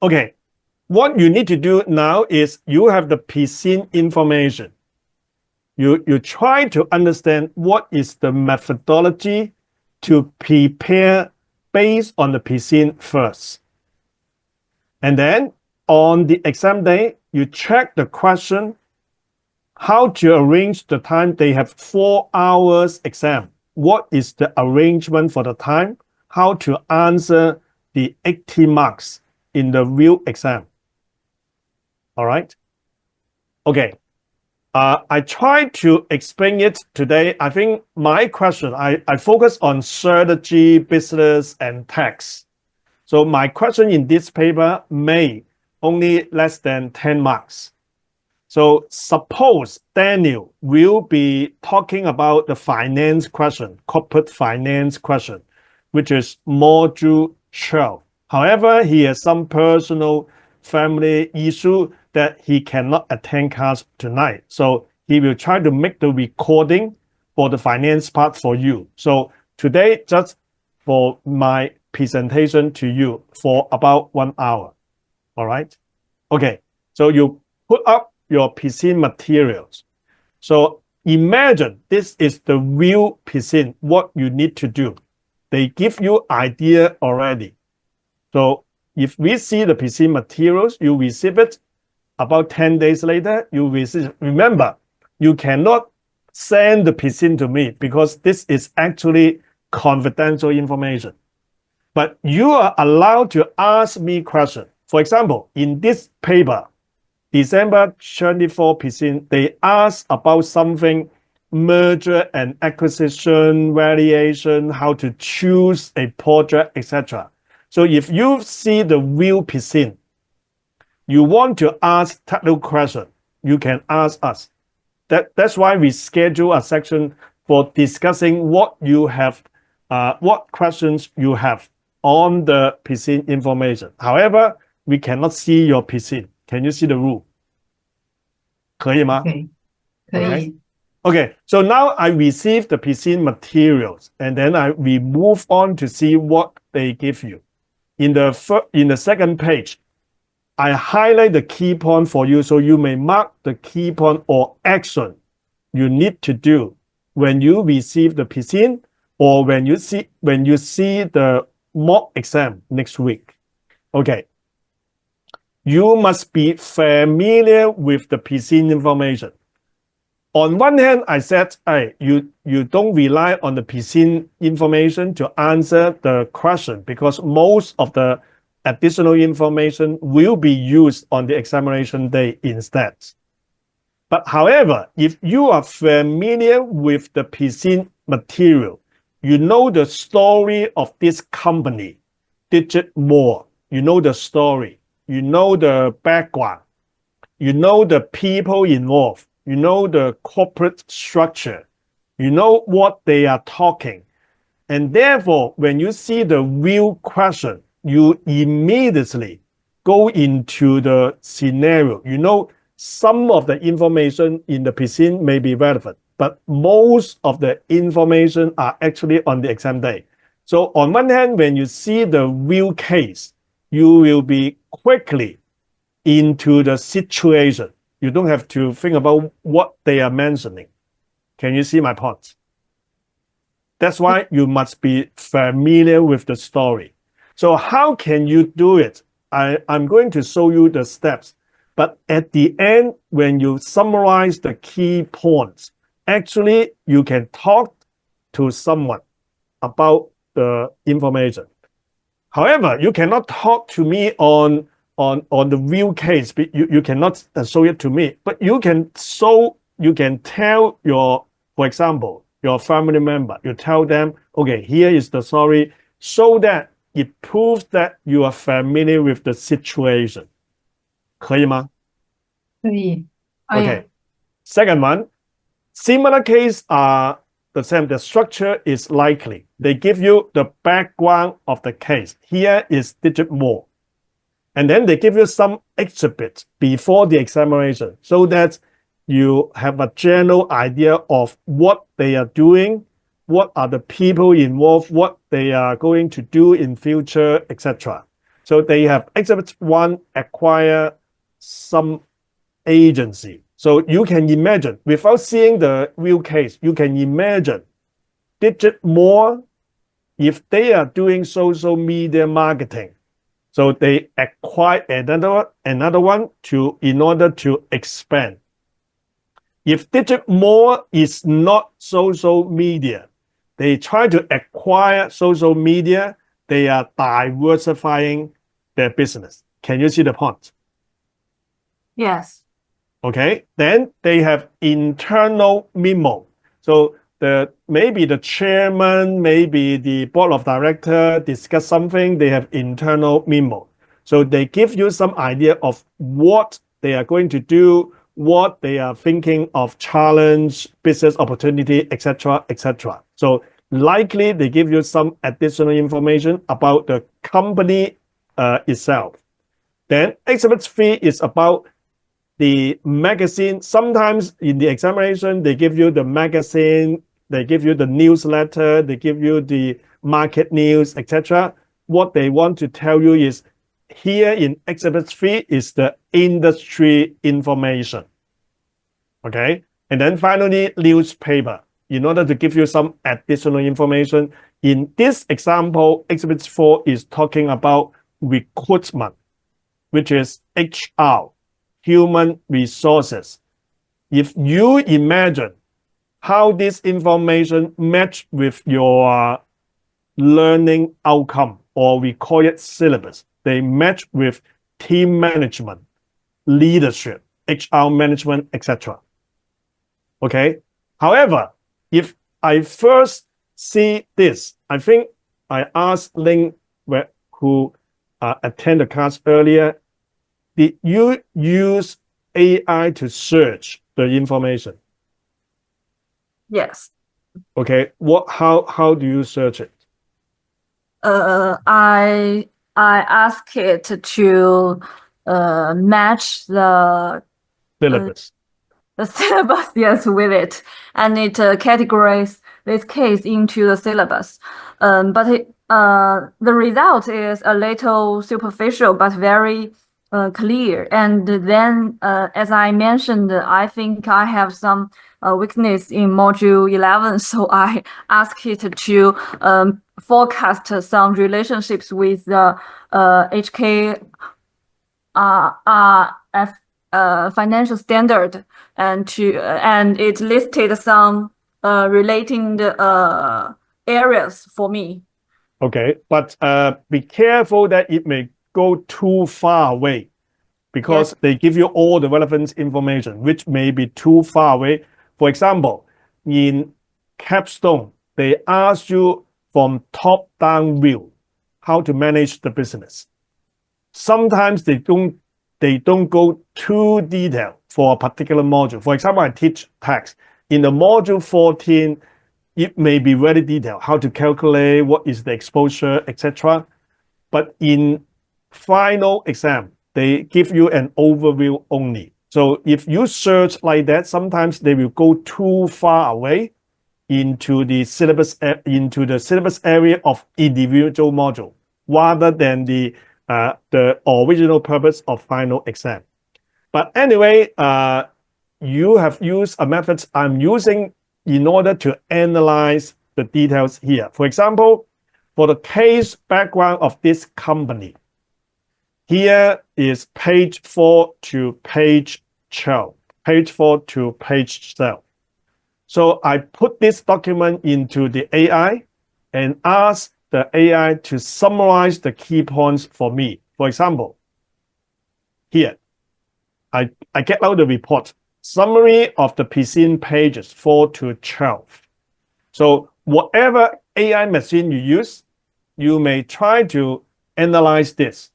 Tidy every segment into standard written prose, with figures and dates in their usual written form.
Okay, what you need to do now is you have the PSIN information. You try to understand what is the methodology to prepare based on the PSIN first. And then on the exam day, you check the question, how to arrange the time. They have 4 hours exam. What is the arrangement for the time? How to answer the 80 marks in the real exam. All right. Okay. I tried to explain it today. I think my question, I focus on strategy, business, and tax. So my question in this paper may only less than 10 marks. So suppose Daniel will be talking about the finance question, corporate finance question, which is module 12. However, he has some personal family issue that he cannot attend class tonight. So he will try to make the recording for the finance part for you. So today, just for my presentation to you for about 1 hour. All right. Okay. So you put up your PSIN materials. So imagine this is the real PSIN, what you need to do. They give you idea already. So if we see the PSIN materials, you receive it about 10 days later, you receive. Remember, you cannot send the PSIN to me because this is actually confidential information. But you are allowed to ask me questions. For example, in this paper, December 24 PSIN, they ask about something, merger and acquisition, valuation, how to choose a project, etc. So if you see the real PSIN, you want to ask technical question, you can ask us. That's why we schedule a section for discussing what you have, what questions you have on the PSIN information. However, we cannot see your PSIN. Can you see the rule? 可以吗？ Okay. Okay, so now I receive the PSIN materials, and then we move on to see what they give you. In the second page, I highlight the key point for you, so you may mark the key point or action you need to do when you receive the PSIN or when you see the mock exam next week. Okay. You must be familiar with the PSIN information. On one hand, I said, hey, you don't rely on the PSIN information to answer the question because most of the additional information will be used on the examination day instead. But however, if you are familiar with the PSIN material, you know the story of this company, digit more, you know the story, you know the background, you know the people involved, you know the corporate structure, you know what they are talking. And therefore, when you see the real question, you immediately go into the scenario. You know, some of the information in the PSIN may be relevant, but most of the information are actually on the exam day. So on one hand, when you see the real case, you will be quickly into the situation. You don't have to think about what they are mentioning. Can you see my point? That's why you must be familiar with the story. So how can you do it? I'm going to show you the steps. But at the end, when you summarize the key points, actually you can talk to someone about the information. However, you cannot talk to me on the real case. You cannot show it to me, but you can tell your, for example, your family member, you tell them, okay, here is the story, so that it proves that you are familiar with the situation. 可以吗？可以。Okay. Second one, similar case are the same. The structure is likely. They give you the background of the case. Here is digit more. And then they give you some exhibit before the examination so that you have a general idea of what they are doing, what are the people involved, what they are going to do in future, etc. So they have Exhibit 1 acquire some agency. So you can imagine, without seeing the real case, you can imagine Digit More, if they are doing social media marketing, so they acquire another one in order to expand. If Digit More is not social media, they try to acquire social media, they are diversifying their business. Can you see the point? Yes. Okay, then they have internal memo. So maybe the chairman, maybe the board of director discuss something, they have internal memo. So they give you some idea of what they are going to do, what they are thinking of challenge, business opportunity, etc., etc. So likely they give you some additional information about the company itself. Then Exhibit 3 is about the magazine. Sometimes in the examination, they give you the magazine, they give you the newsletter, they give you the market news, etc. What they want to tell you is here in Exhibit 3 is the industry information. Okay. And then finally, newspaper, in order to give you some additional information. In this example, Exhibit 4 is talking about recruitment, which is HR, human resources. If you imagine how this information match with your learning outcome, or we call it syllabus, they match with team management, leadership, HR management, etc. Okay. However, if I first see this, I think I asked Ling, who attended the class earlier, did you use AI to search the information? Yes. Okay. How do you search it? I ask it to match Syllabus. the syllabus, yes, with it, and it categorizes this case into the syllabus. But the result is a little superficial, but very clear. And then, as I mentioned, I think I have some weakness in module 11, so I ask it to forecast some relationships with the HK financial standard, and it listed some relating areas for me. Okay, but be careful that it may go too far away, because they give you all the relevant information, which may be too far away. For example, in Capstone, they ask you from top-down view how to manage the business. Sometimes they don't go too detailed for a particular module. For example, I teach tax. In the module 14, it may be very detailed, how to calculate, what is the exposure, etc. But in final exam, they give you an overview only. So if you search like that, sometimes they will go too far away into the syllabus area of individual module, rather than the original purpose of final exam. But anyway, you have used a method I'm using in order to analyze the details here. For example, for the case background of this company, here is page 4 to page 12, page 4 to page 12. So I put this document into the AI and ask the AI to summarize the key points for me. For example, here, I get out the report, summary of the PCN pages 4 to 12. So whatever AI machine you use, you may try to analyze this.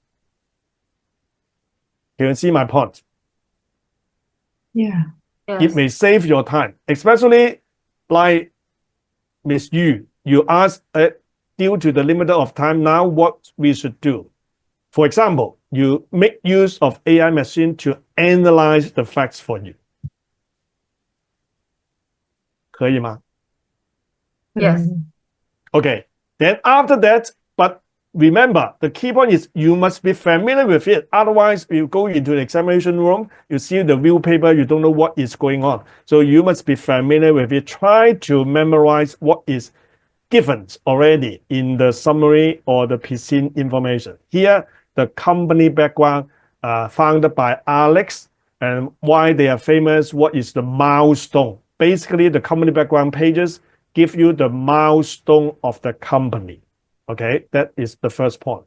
You can see my point. Yeah. It may save your time, especially like Miss Yu. You ask, due to the limit of time now, what we should do. For example, you make use of AI machine to analyze the facts for you. 可以吗？ Yes. Okay. Then after that, but remember, the key point is you must be familiar with it. Otherwise, you go into the examination room, you see the view paper, you don't know what is going on. So you must be familiar with it. Try to memorize what is given already in the summary or the piscine information. Here, the company background founded by Alex and why they are famous, what is the milestone. Basically, the company background pages give you the milestone of the company. Okay, that is the first point.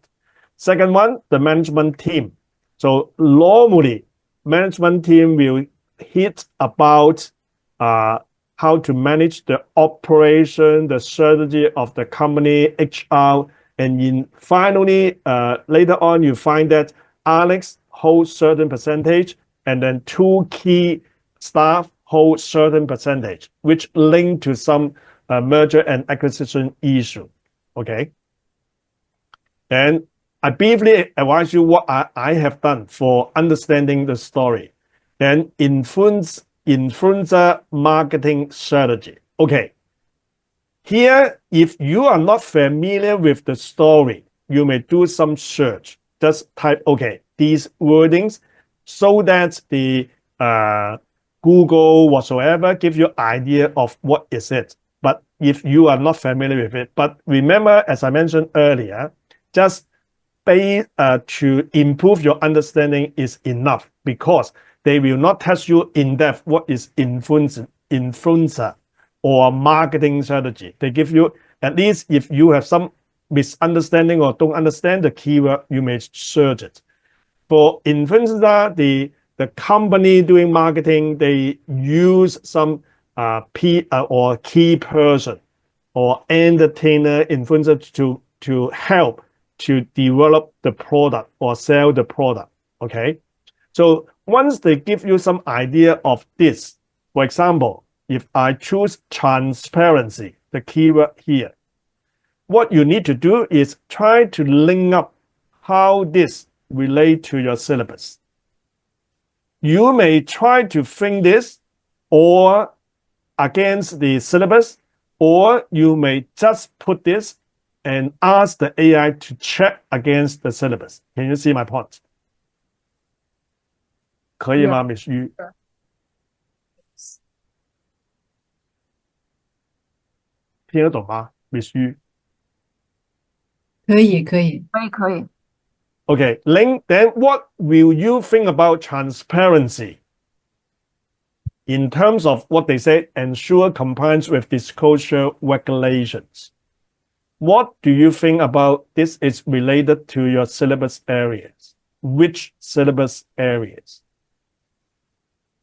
Second one, the management team. So normally, management team will hit about how to manage the operation, the strategy of the company, HR, and finally, later on, you find that Alex holds certain percentage, and then two key staff hold certain percentage, which link to some merger and acquisition issue. Okay. And I briefly advise you what I have done for understanding the story. Then influencer marketing strategy. Okay. Here, if you are not familiar with the story, you may do some search. Just type, okay, these wordings so that the Google whatsoever give you idea of what is it. But if you are not familiar with it, but remember, as I mentioned earlier, just to improve your understanding is enough, because they will not test you in depth what is influencer or marketing strategy. They give you, at least if you have some misunderstanding or don't understand the keyword, you may search it. For influencer, the company doing marketing, they use some or key person or entertainer influencer to help to develop the product or sell the product. Okay. So once they give you some idea of this, for example, if I choose transparency, the keyword here, what you need to do is try to link up how this relate to your syllabus. You may try to think this or against the syllabus, or you may just put this and ask the AI to check against the syllabus. Can you see my point? 可以吗, Miss Yu? 听得懂吗, Miss Yu? 可以，可以。可以。Okay, Ling, then what will you think about transparency in terms of what they say, ensure compliance with disclosure regulations? What do you think about this is related to your syllabus areas? Which syllabus areas?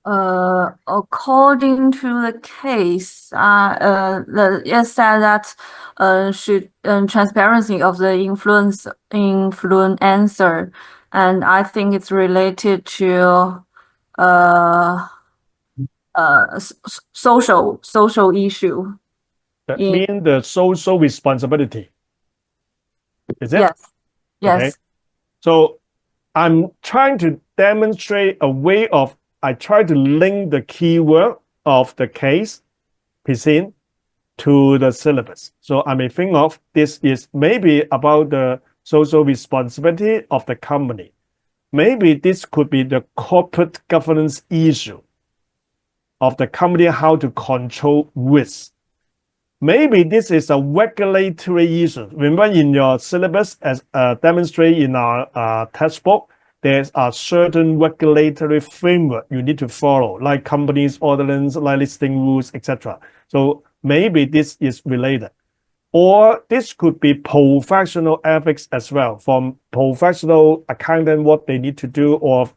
According to the case, it said that should transparency of the influencer, and I think it's related to social issue. That means the social responsibility. Is it? Yes. Yes. Okay. So I'm trying to demonstrate a way of, I try to link the keyword of the case, piscine, to the syllabus. So I may think of this is maybe about the social responsibility of the company. Maybe this could be the corporate governance issue of the company, how to control risk. Maybe this is a regulatory issue. Remember in your syllabus, as demonstrated in our textbook, there's a certain regulatory framework you need to follow, like companies ordinance, like listing rules, etc. So maybe this is related. Or this could be professional ethics as well, from professional accountant, what they need to do, or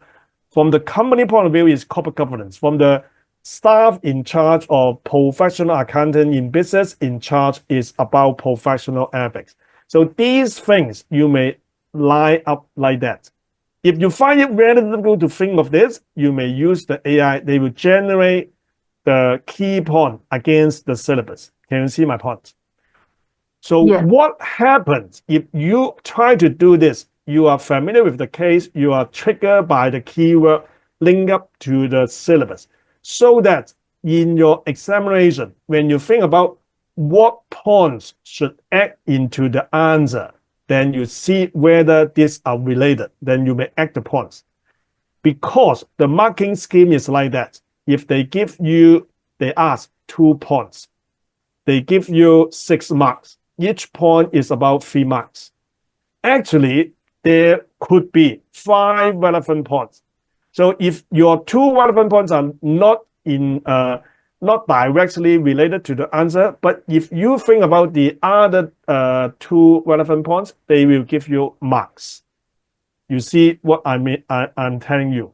from the company point of view is corporate governance, from the staff in charge or professional accountant in business in charge is about professional ethics. So these things you may line up like that. If you find it very difficult to think of this, you may use the AI. They will generate the key point against the syllabus. Can you see my point? So what happens if you try to do this? You are familiar with the case, you are triggered by the keyword, link up to the syllabus. So that in your examination, when you think about what points should add into the answer, then you see whether these are related. Then you may add the points. Because the marking scheme is like that. If they ask 2 points, they give you 6 marks. Each point is about 3 marks. Actually, there could be 5 relevant points. So if your 2 relevant points are not directly related to the answer, but if you think about the other 2 relevant points, they will give you marks. You see what I mean? I'm telling you.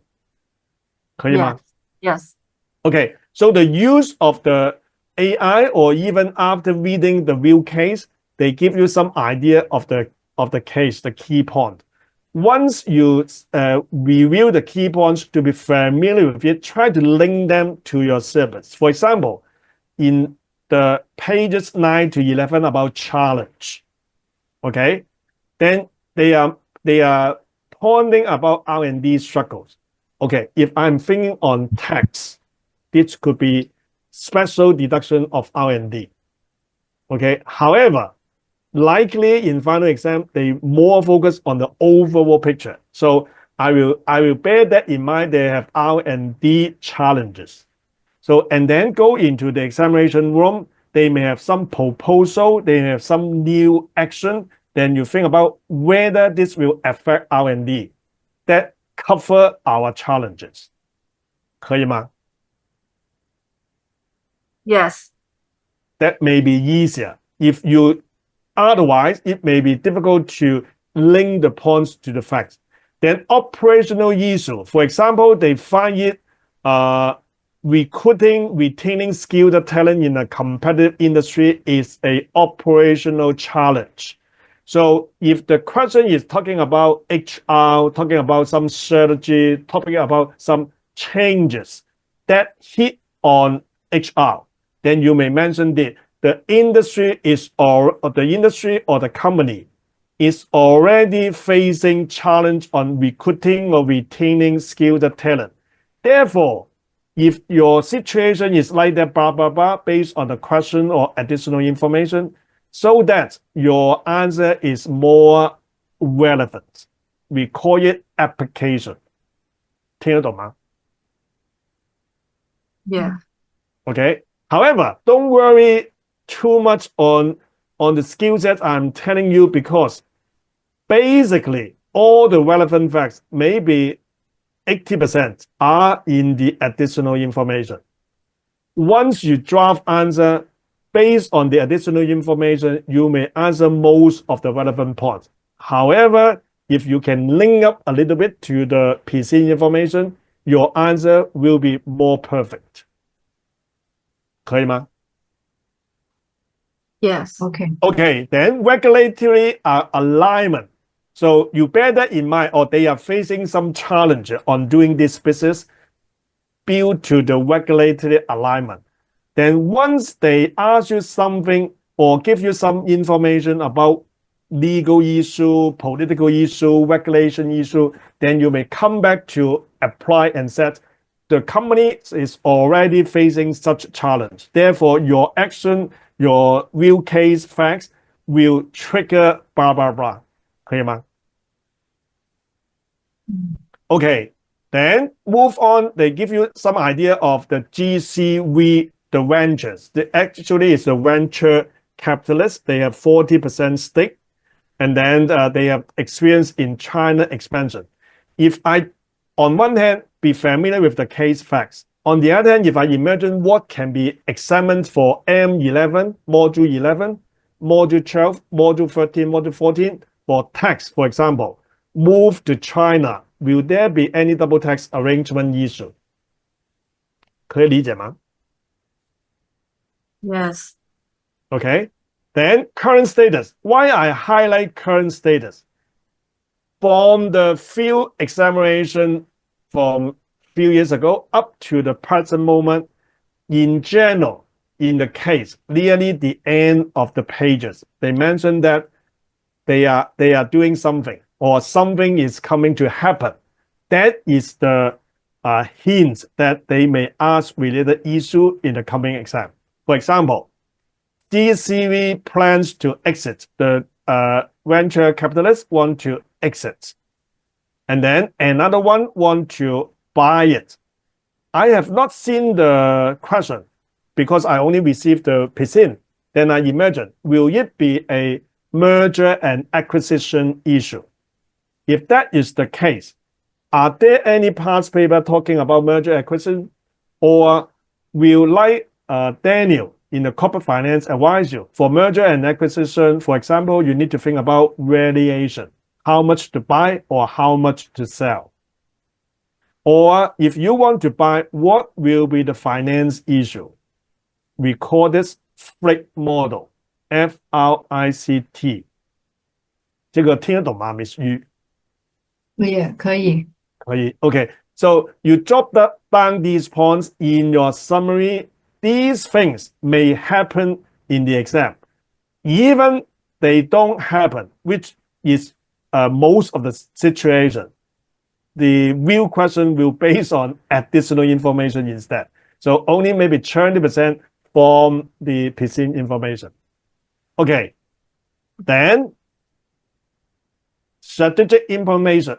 可以吗? Yes. Okay, so the use of the AI, or even after reading the real case, they give you some idea of the case, the key point. Once you review the key points to be familiar with it, try to link them to your syllabus. For example, in the pages 9 to 11 about challenge, okay, then they are pointing about R&D struggles. Okay, if I'm thinking on tax, this could be special deduction of R&D. Okay, however, likely in final exam, they more focus on the overall picture. So I will bear that in mind. They have R&D challenges. So, and then go into the examination room, they may have some proposal, they may have some new action. Then you think about whether this will affect R&D. That cover our challenges. 可以吗? Yes. That may be easier. If you otherwise, it may be difficult to link the points to the facts. Then operational issue. For example, they find it retaining skilled talent in a competitive industry is an operational challenge. So if the question is talking about HR, talking about some strategy, talking about some changes that hit on HR, then you may mention the industry or the company is already facing challenge on recruiting or retaining skilled talent. Therefore, if your situation is like that, blah, blah, blah, based on the question or additional information, so that your answer is more relevant. We call it application. 听得懂吗? Yeah. Okay. However, don't worry too much on the skill set I'm telling you, because basically all the relevant facts, maybe 80% are in the additional information. Once you draft answer based on the additional information, you may answer most of the relevant points. However, if you can link up a little bit to the PC information, your answer will be more perfect. 可以吗? Yes. Okay. Okay, then regulatory alignment. So you bear that in mind, or they are facing some challenge on doing this business due to the regulatory alignment. Then once they ask you something or give you some information about legal issue, political issue, regulation issue, then you may come back to apply and say, the company is already facing such challenge. Therefore, your action, your real case facts will trigger blah, blah, blah. 可以吗? Okay, then move on. They give you some idea of the GCV, the ventures. Actually, it's the venture capitalist. They have 40% stake, and then they have experience in China expansion. If I, on one hand, be familiar with the case facts, on the other hand, if I imagine what can be examined for M11, Module 11, Module 12, Module 13, Module 14, for tax, for example, move to China, will there be any double tax arrangement issue? 可以理解吗? Yes. Okay. Then current status. Why I highlight current status? From the field examination from few years ago up to the present moment, in general, in the case, nearly the end of the pages, they mentioned that they are doing something, or something is coming to happen. That is the hint that they may ask related issue in the coming exam. For example, DCV plans to exit the venture capitalists want to exit, and then another one want to buy it. I have not seen the question because I only received the PSIN. Then I imagine, will it be a merger and acquisition issue? If that is the case, are there any past paper talking about merger acquisition, or will Daniel in the corporate finance advise you for merger and acquisition? For example, you need to think about valuation, how much to buy or how much to sell. Or if you want to buy, what will be the finance issue? We call this FRICT model, FRICT。这个听得懂吗 ，Miss Yu？可以。可以 ，OK。So you jot down these points in your summary. These things may happen in the exam, even they don't happen, which is most of the situation. The real question will base on additional information instead. So only maybe 20% from the PSIN information. Okay, then strategic implication.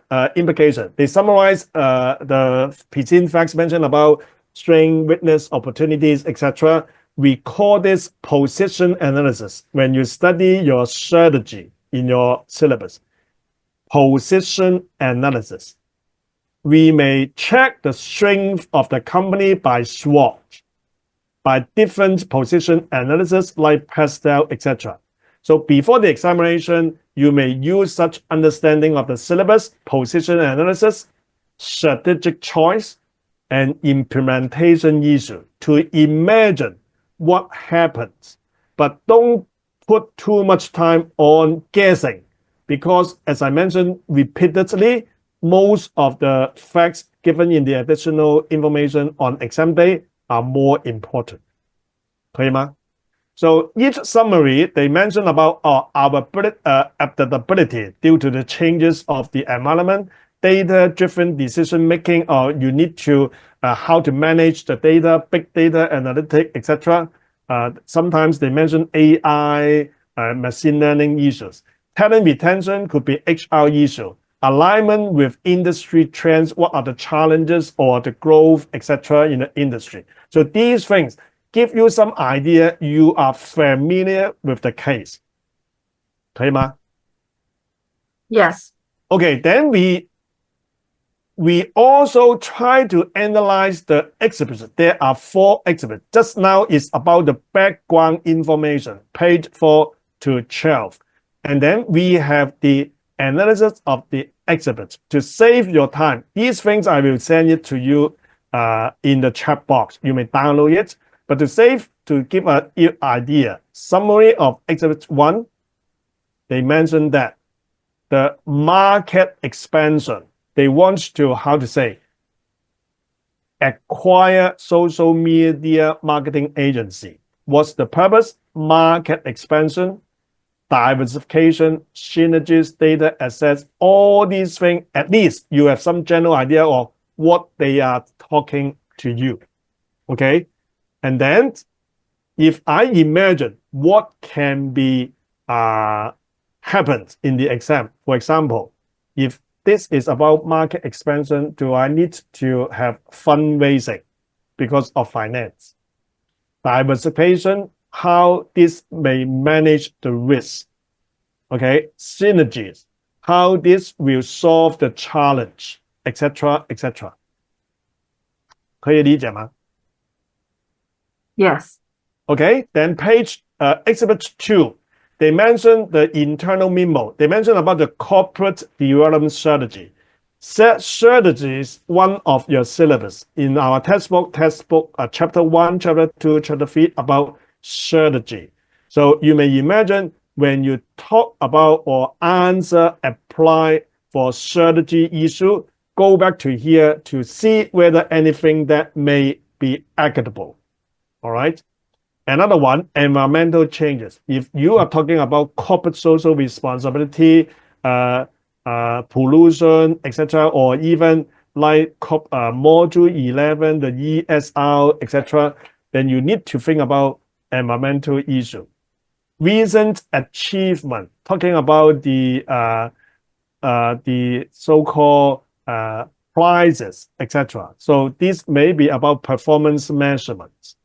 They summarize the PSIN facts mentioned about strength, weakness, opportunities, etc. We call this position analysis when you study your strategy in your syllabus. Position analysis. We may check the strength of the company by SWOT, by different position analysis like pastel, etc. So before the examination, you may use such understanding of the syllabus, position analysis, strategic choice, and implementation issue to imagine what happens. But don't put too much time on guessing, because as I mentioned repeatedly, most of the facts given in the additional information on exam day are more important. 可以吗? So each summary, they mention about our adaptability due to the changes of the environment, data-driven decision-making, or you need to, how to manage the data, big data, analytics, etc. Sometimes they mention AI, machine learning issues. Talent retention could be HR issue. Alignment with industry trends, what are the challenges or the growth, etc. in the industry. So these things give you some idea you are familiar with the case. 可以吗? Yes. Okay, then we also try to analyze the exhibits. There are 4 exhibits. Just now is about the background information, page 4 to 12. And then we have the analysis of the exhibits. To save your time, these things I will send it to you in the chat box. You may download it. But to give an idea, summary of exhibit 1, they mentioned that the market expansion, they want to, how to say, acquire social media marketing agency. What's the purpose? Market expansion, diversification, synergies, data assets, all these things, at least you have some general idea of what they are talking to you. Okay? And then if I imagine what can be happens in the exam, for example, if this is about market expansion, do I need to have fundraising because of finance? Diversification, how this may manage the risk. Okay, synergies, how this will solve the challenge, etc., etc. 可以理解吗? Yes. Okay, then exhibit 2, they mention the internal memo. They mention about the corporate development strategy. Strategy is one of your syllabus. In our textbook, chapter 1, chapter 2, chapter 3 about strategy. So you may imagine when you talk about or answer apply for strategy issue, go back to here to see whether anything that may be applicable. All right. Another one, environmental changes. If you are talking about corporate social responsibility, pollution, etc., or even like module 11, the ESR, etc., then you need to think about environmental issue. recent achievement, talking about the so-called prizes, etc. So this may be about performance measurements.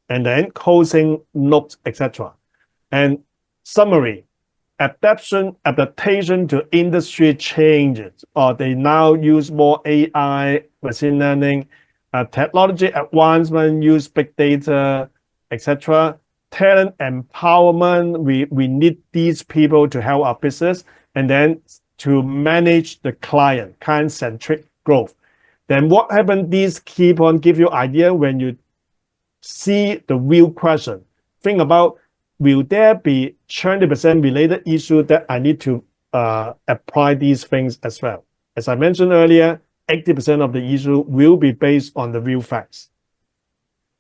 And then closing notes, etc. And summary, adaptation to industry changes, or they now use more AI, machine learning, technology advancement, use big data, etc. Talent empowerment, we need these people to help our business, and then to manage the client-centric growth. Then what happened? These keep on give you idea when you see the real question. Think about, will there be 20% related issue that I need to apply these things as well? As I mentioned earlier, 80% of the issue will be based on the real facts.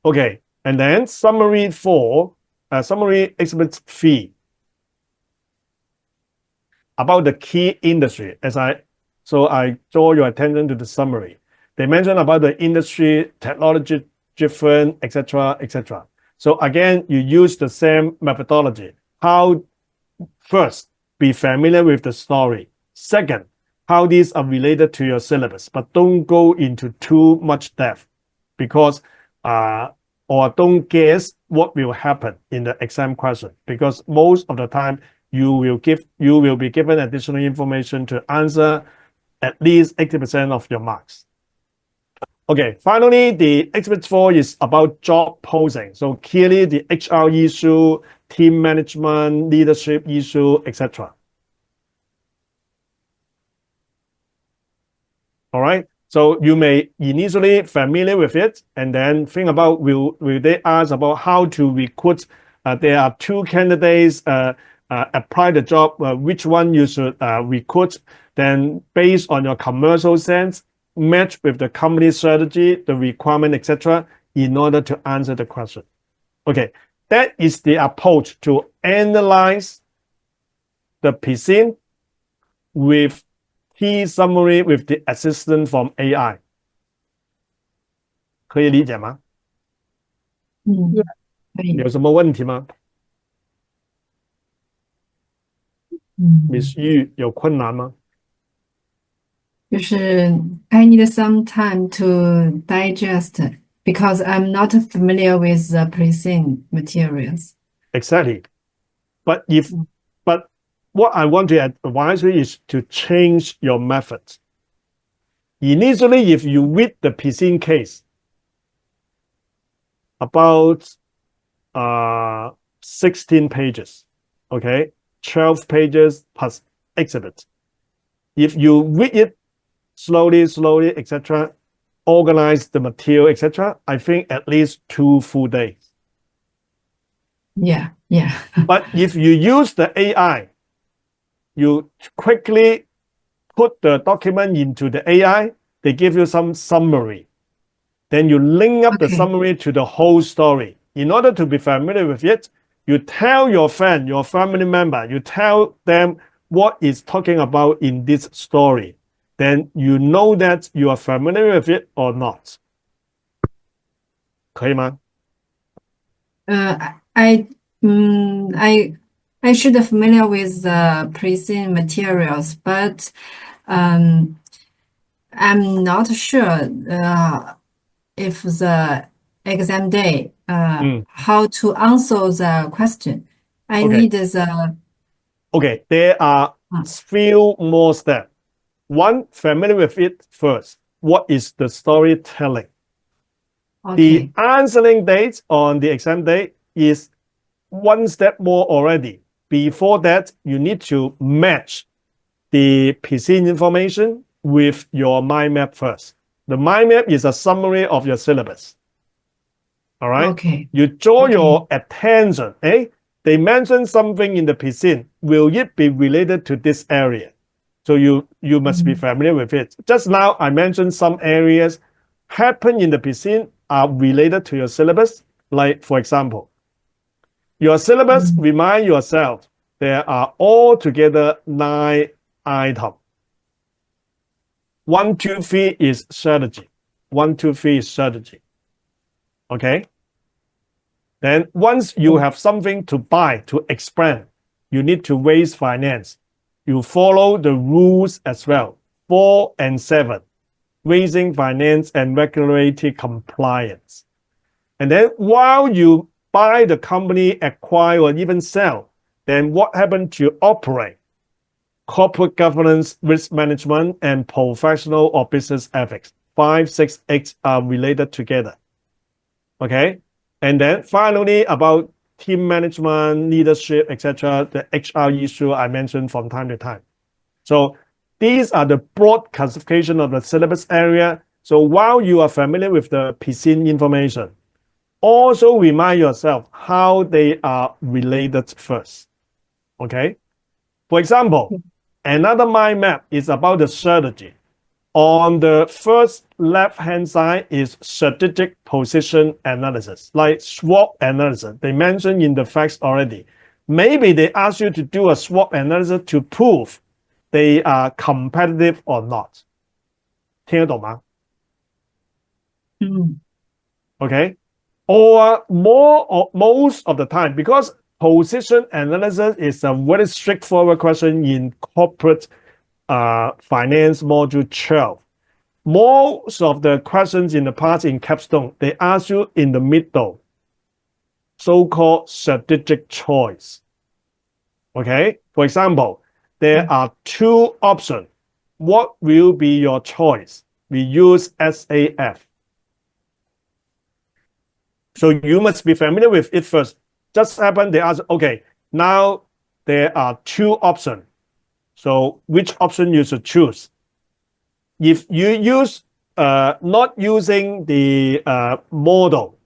Okay, and then summary 4, summary exhibit 3, about the key industry. So I draw your attention to the summary. They mention about the industry, technology driven, etc., etc. So again, you use the same methodology. How, first, be familiar with the story. Second, how these are related to your syllabus, but don't go into too much depth, because or don't guess what will happen in the exam question, because most of the time you will be given additional information to answer at least 80% of your marks. Okay, finally, the exhibit 4 is about job posing. So clearly the HR issue, team management, leadership issue, etc. All right, so you may initially familiar with it, and then think about, will they ask about how to recruit? There are 2 candidates apply the job, which one you should recruit? Then based on your commercial sense, match with the company strategy, the requirement, etc., in order to answer the question. Okay, that is the approach to analyze the piscine with key summary with the assistance from AI. 可以理解吗？可以。有什么问题吗？Miss Yu 有困难吗？就是 I need some time to digest because I'm not familiar with the pricing materials. Exactly. But what I want to advise you is to change your methods. Initially, if you read the piscine case about 16 pages, okay, 12 pages plus exhibit. If you read it slowly, etc., organize the material, etc., I think at least 2 full days. Yeah. But if you use the AI, you quickly put the document into the AI, they give you some summary. Then you link up the summary to the whole story. In order to be familiar with it, you tell your friend, your family member, you tell them what is talking about in this story. Then you know that you are familiar with it or not. 可以吗？ I should familiar with the pricing materials, but I'm not sure if the exam day how to answer the question. I need the there are few more steps. One, familiar with it first. What is the storytelling? The answering date on the exam day is one step more already. Before that, you need to match the piscine information with your mind map first. The mind map is a summary of your syllabus. All right. You draw your attention. They mention something in the piscine. Will it be related to this area? So you must be familiar with it. Just now, I mentioned some areas happen in the piscine are related to your syllabus. Like, for example, your syllabus, remind yourself, there are altogether 9 items. 1, 2, 3 is strategy. 1, 2, 3 is strategy. Okay? Then once you have something to buy, to expand, you need to raise finance. You follow the rules as well. 4 and 7, raising finance and regulatory compliance. And then while you buy the company, acquire, or even sell, then what happened to operate? Corporate governance, risk management, and professional or business ethics. 5, 6, 8 are related together. Okay? And then finally, about team management, leadership, etc., the HR issue I mentioned from time to time. So these are the broad classification of the syllabus area. So while you are familiar with the PSIN information, also remind yourself how they are related first. Okay? For example, another mind map is about the strategy. On the first left-hand side is strategic position analysis, like SWOT analysis. They mentioned in the facts already. Maybe they ask you to do a SWOT analysis to prove they are competitive or not. 听得懂吗? Okay? Or more or most of the time, because position analysis is a very straightforward question in corporate finance module 12. Most of the questions in the past in capstone, they ask you in the middle, so-called strategic choice. Okay? For example, there are 2 options. What will be your choice? We use SAF. So you must be familiar with it first. Just happen they ask, okay, now there are 2 options. So which option you should choose? If you use not using the model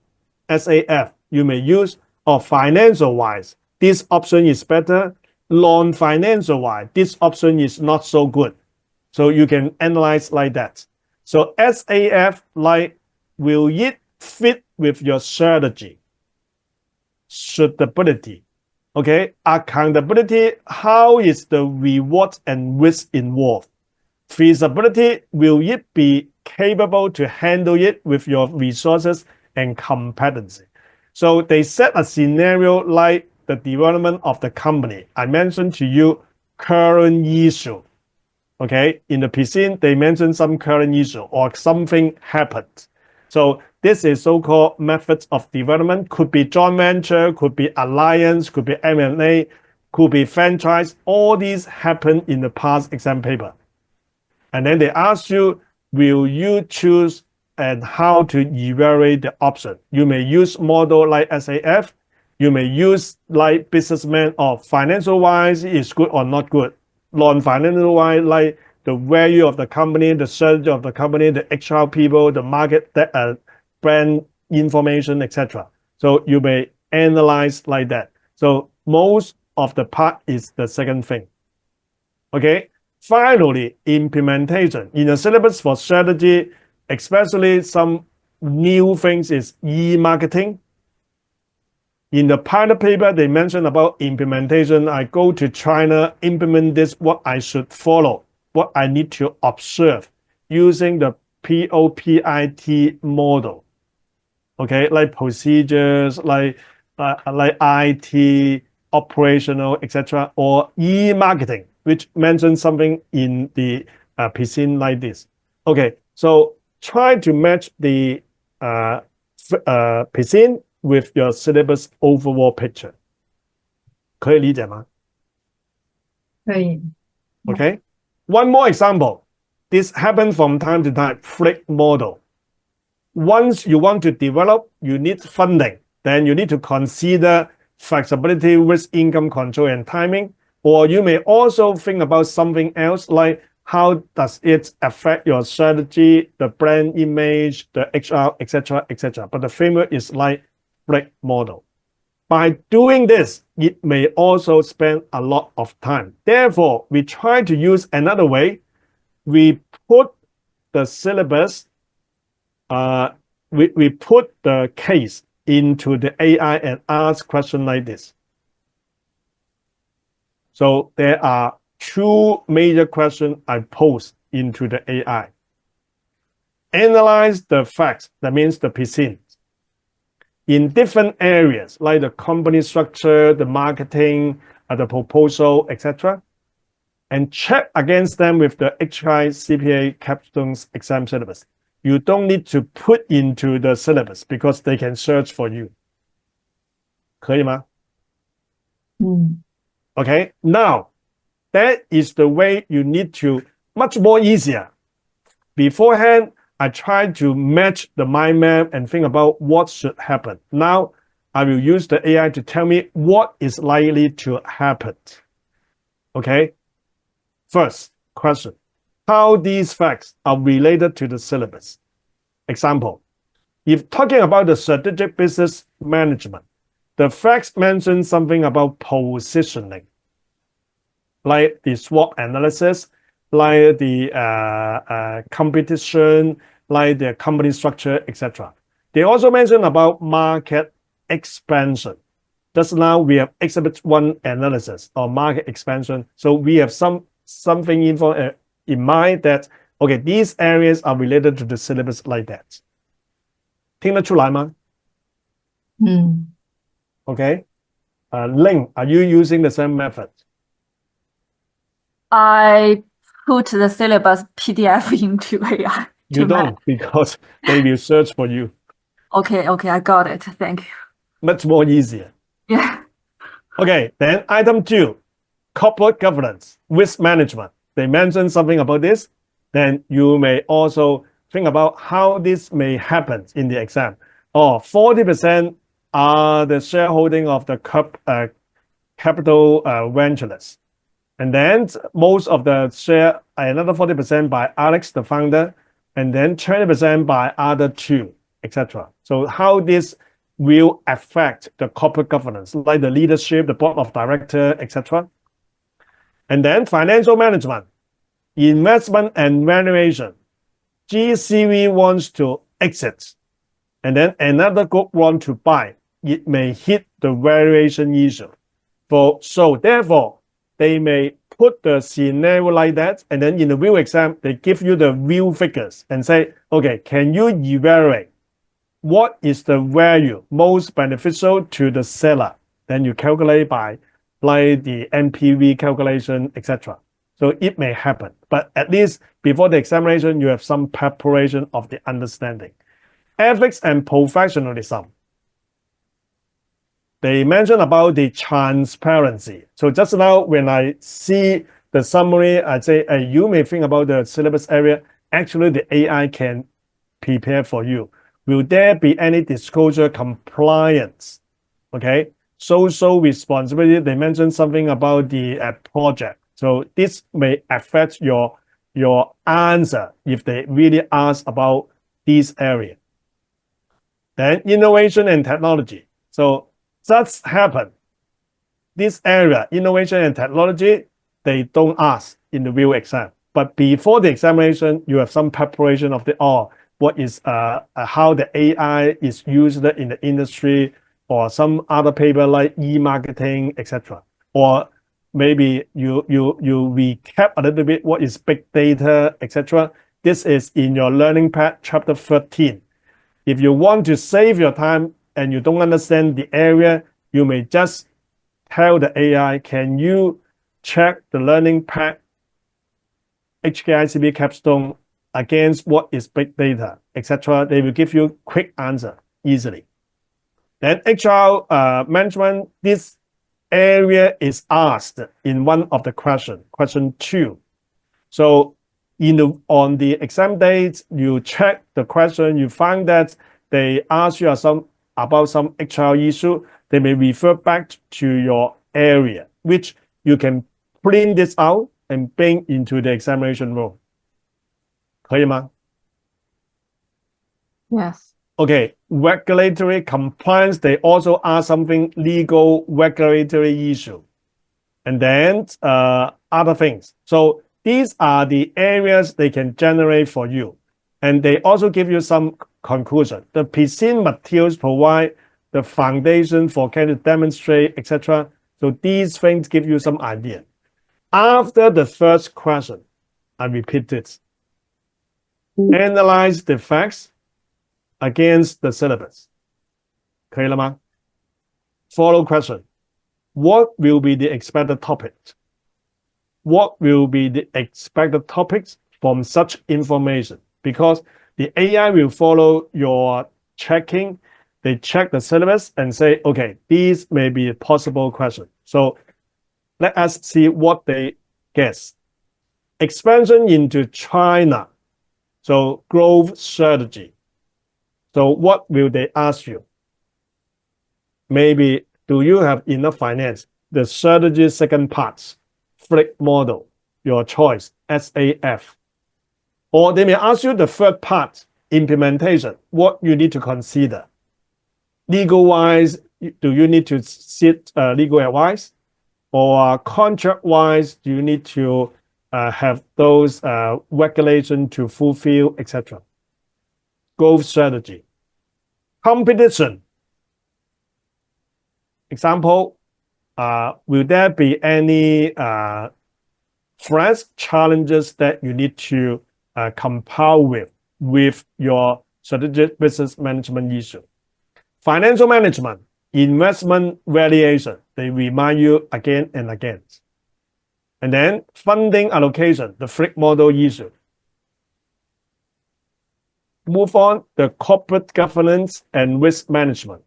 SAF, you may use financial wise, this option is better. Non-financial wise, this option is not so good. So you can analyze like that. So SAF, like, will it fit with your strategy? Suitability. Okay, accountability, how is the reward and risk involved? Feasibility, will it be capable to handle it with your resources and competency? So they set a scenario like the development of the company. I mentioned to you current issue. Okay, in the PSIN, they mentioned some current issue or something happened. So this is so-called methods of development. Could be joint venture, could be alliance, could be M&A, could be franchise. All these happen in the past exam paper. And then they ask you, will you choose and how to evaluate the option? You may use model like SAF. You may use like businessman or financial-wise is good or not good. Non-financial-wise, like the value of the company, the strategy of the company, the HR people, the market, brand information, etc. So you may analyze like that. So most of the part is the second thing. Okay. Finally, implementation. In the syllabus for strategy, especially some new things is e-marketing. In the pilot paper, they mentioned about implementation. I go to China, implement this, what I should follow, what I need to observe using the POPIT model. Okay, like procedures, like IT, operational, etc., or e-marketing, which mentions something in the PSIN like this. Okay, so try to match the PSIN with your syllabus overall picture. 可以理解吗？可以。Okay. One more example. This happens from time to time. Flick model. Once you want to develop, you need funding. Then you need to consider flexibility, risk, income control, and timing. Or you may also think about something else like how does it affect your strategy, the brand image, the HR, etc., etc. But the framework is like Flick model. By doing this, it may also spend a lot of time. Therefore, we try to use another way. We put the syllabus, we put the case into the AI and ask questions like this. So there are 2 major questions I pose into the AI. Analyze the facts, that means the PSIN. in different areas, like the company structure, the marketing, the proposal, etc., and check against them with the HI CPA Capstone's exam syllabus. You don't need to put into the syllabus because they can search for you. 可以吗？ Okay, now that is the way you need to, much more easier. Beforehand, I tried to match the mind map and think about what should happen. Now, I will use the AI to tell me what is likely to happen. Okay, first question, how these facts are related to the syllabus. Example, if talking about the strategic business management, the facts mention something about positioning, like the SWOT analysis, like the competition, like the company structure, etc. They also mention about market expansion. Just now we have Exhibit 1 analysis or market expansion. So we have something in mind that, okay, these areas are related to the syllabus like that. 聽得出來嗎？ Okay. Ling, are you using the same method? I put the syllabus PDF into AI. You don't, because they will search for you. Okay, I got it. Thank you. Much more easier. Yeah. Okay, then item 2, corporate governance, risk management. They mentioned something about this. Then you may also think about how this may happen in the exam. 40% are the shareholding of the capital venturers. And then most of the share, another 40% by Alex, the founder, and then 20% by other two, etc. So how this will affect the corporate governance, like the leadership, the board of director, etc. And then financial management, investment and valuation. GCV wants to exit, and then another group wants to buy. It may hit the valuation issue. So therefore, they may put the scenario like that, and then in the real exam, they give you the real figures and say, okay, can you evaluate what is the value most beneficial to the seller? Then you calculate by like the NPV calculation, etc. So it may happen, but at least before the examination, you have some preparation of the understanding. Ethics and professionalism. They mentioned about the transparency. So just now, when I see the summary, I say, hey, you may think about the syllabus area. Actually, the AI can prepare for you. Will there be any disclosure compliance? Okay, social responsibility. They mentioned something about the project. So this may affect your answer if they really ask about this area. Then innovation and technology. So that's happened. This area, innovation and technology, they don't ask in the real exam. But before the examination, you have some preparation of what is how the AI is used in the industry, or some other paper like e-marketing, etc. Or maybe you recap a little bit what is big data, etc. This is in your learning pad, chapter 13. If you want to save your time and you don't understand the area, you may just tell the AI, can you check the learning pad HKICP capstone against what is big data, etc. They will give you quick answer easily. Then HR management, this area is asked in one of the question 2. So on the exam date, you check the question, you find that they ask you about some HR issue, they may refer back to your area, which you can print this out and bring into the examination room. 可以吗? Yes. Okay, regulatory compliance, they also ask something legal regulatory issue. And then other things. So these are the areas they can generate for you. And they also give you some conclusion. The PCIN materials provide the foundation for can to demonstrate, etc. So these things give you some idea. After the first question, I repeat it. Analyze the facts against the syllabus. 可以了吗 ？Follow question. What will be the expected topic? What will be the expected topics from such information? Because the AI will follow your checking. They check the syllabus and say, okay, these may be a possible question. So let us see what they guess. Expansion into China. So growth strategy. So what will they ask you? Maybe, do you have enough finance? The strategy second parts, flick model, your choice, SAF. Or they may ask you the third part, implementation, what you need to consider. Legal-wise, do you need to seek legal advice? Or contract-wise, do you need to have those regulations to fulfill, etc.? Growth strategy. Competition. Example, will there be any threats, challenges that you need to compile with your strategic business management issue? Financial management, investment valuation, they remind you again and again. And then funding allocation, the flick model issue. Move on, the corporate governance and risk management.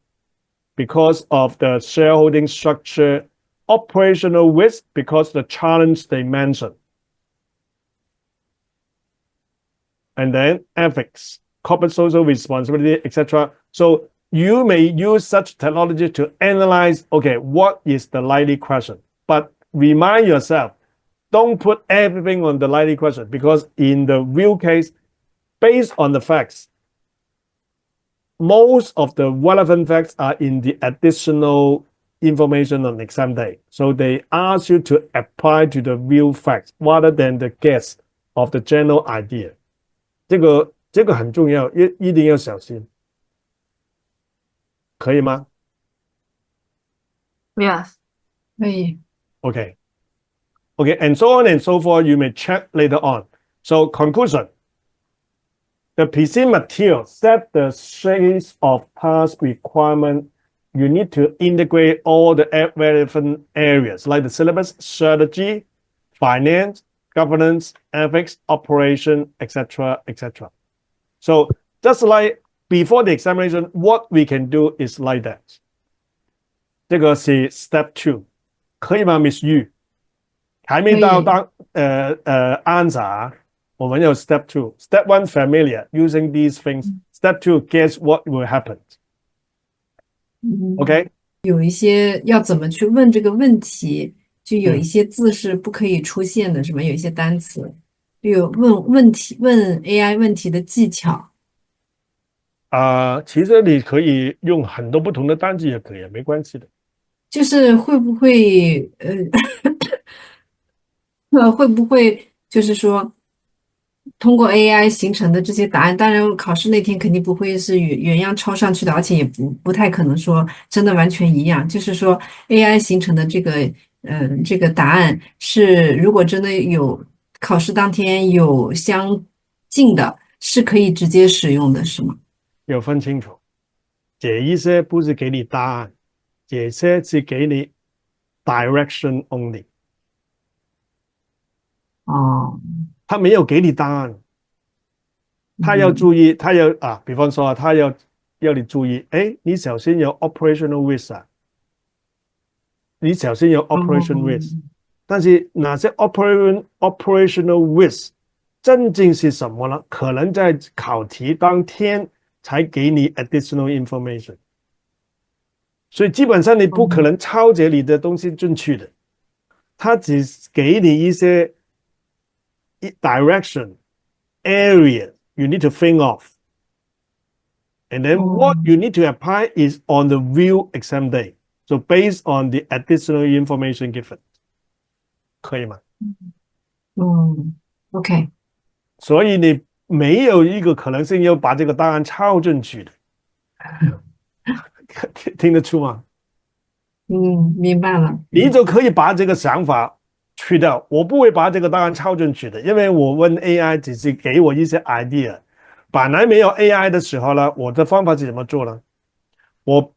Because of the shareholding structure, operational risk, because the challenge they mentioned. And then ethics, corporate social responsibility, etc. So you may use such technology to analyze, okay, what is the likely question? But remind yourself, don't put everything on the likely question, because in the real case, based on the facts, most of the relevant facts are in the additional information on exam day. So they ask you to apply to the real facts rather than the guess of the general idea. 这个很重要，一定要小心，可以吗 Yes. 可以。 ？Okay. Okay, and so on and so forth. You may check later on. So conclusion. The PC material set the series of task requirement. You need to integrate all the relevant areas like the syllabus, strategy, finance, governance, ethics, operation, etc., etc. So just like before the examination, what we can do is like that. 这个是 step 2， 可以吗 ，Miss Yu？ 还没到answer。我们有 step 2. Step 1, familiar, using these things. Step 2, guess what will happen. Okay? 有一些要怎么去问这个问题，就有一些字是不可以出现的，是吗？有一些单词，有问 AI 问题的技巧。其实你可以用很多不同的单词也可以，没关系的。就是会不会会不会就是说，通过 AI 形成的这些答案，当然考试那天肯定不会是原样抄上去的，而且也不太可能说真的完全一样。就是说 AI 形成的这个答案是，如果真的有考试当天有相近的，是可以直接使用的，是吗？要分清楚，这一些不是给你答案，这些是给你 direction only。哦，他没有给你答案，他要注意，他要比方说他要你注意，你首先有 operational risk 你首先有 operation risk，但是哪些 operational risk 真正是什么呢？可能在考题当天才给你 additional information， 所以基本上你不可能抄这里的东西进去的，他只给你一些direction area you need to think of, and then what you need to apply is on the real exam day. So based on the additional information given， 可以吗？OK。所以你没有一个可能性要把这个答案抄进去的，听得出吗？明白了。你就可以把这个想法去掉，我不会把这个答案抄进去的，因为我问 AI 只是给我一些 idea。本来没有 AI 的时候呢，我的方法是怎么做呢？我